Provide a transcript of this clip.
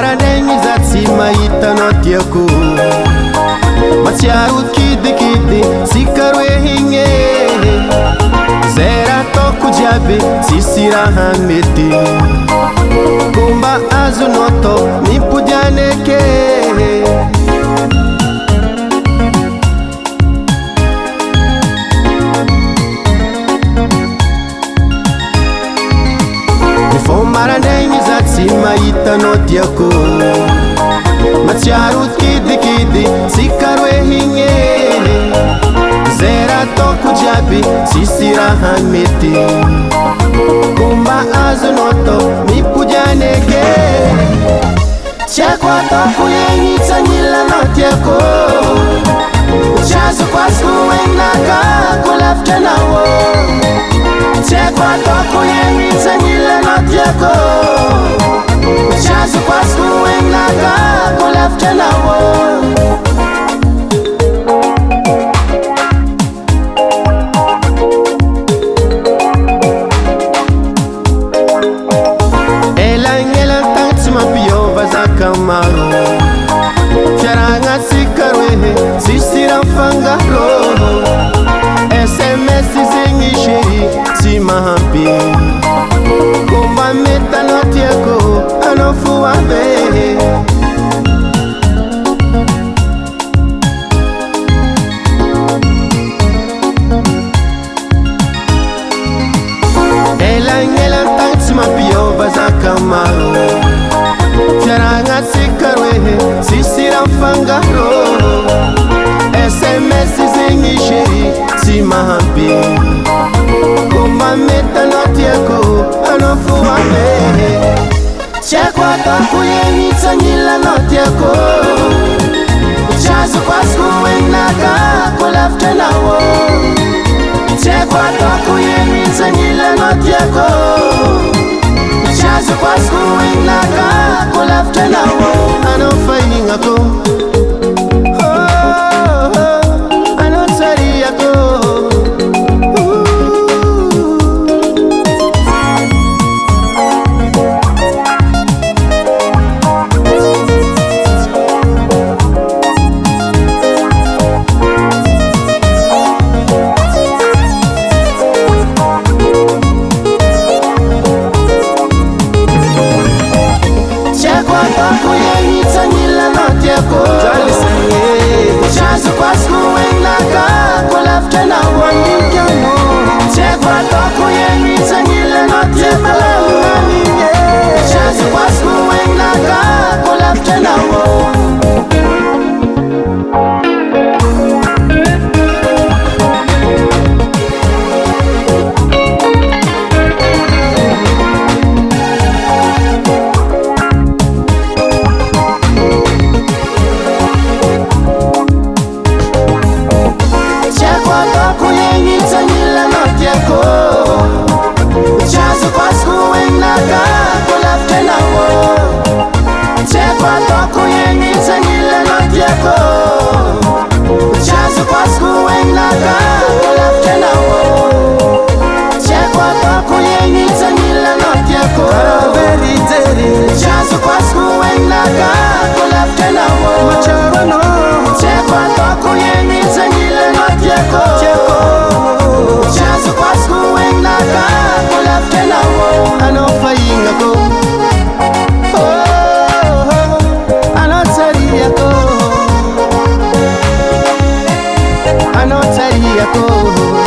maraigny za tsy mahitanao tiako matsiaro kidikidy sika roe higny zay raha ataoko jiaby tsisy raha mety komba azonao atao mipody aneke mifao maraigny za tsy mahitanao tiako matsiaro kidikidy sika roe higny zay raha ataoko jiaby tsisy raha mety komba azonao atao mipody aneke tsy haiko ataoko egny tsagnillanao tiako tsy azoko azoko egnakako lavitra anao tsy haiko ataoko egny tsagnillanao tiako tsy azoko azoko egnakako lavitra anao fiaragna tsika roe tsisy raha mifangaro SMS zegny chéri tsy mahampy komba mety anao tiako anao fo abe elangelantagny tsy mampiova zaka maro fiaragna tsika roe tsisy raha mifangaro SMS zegny chéri tsy mahampy komba mety anao tiako anao fo abe tsy haiko ataoko egny tsagnillanao tiako tsy azoko azoko egnakako lavitra anao tsy haiko ataoko egny tsagnillanao tiako tsy azoko azoko egnakako lavitra anao anao fahignako anao tsariako anao tsariako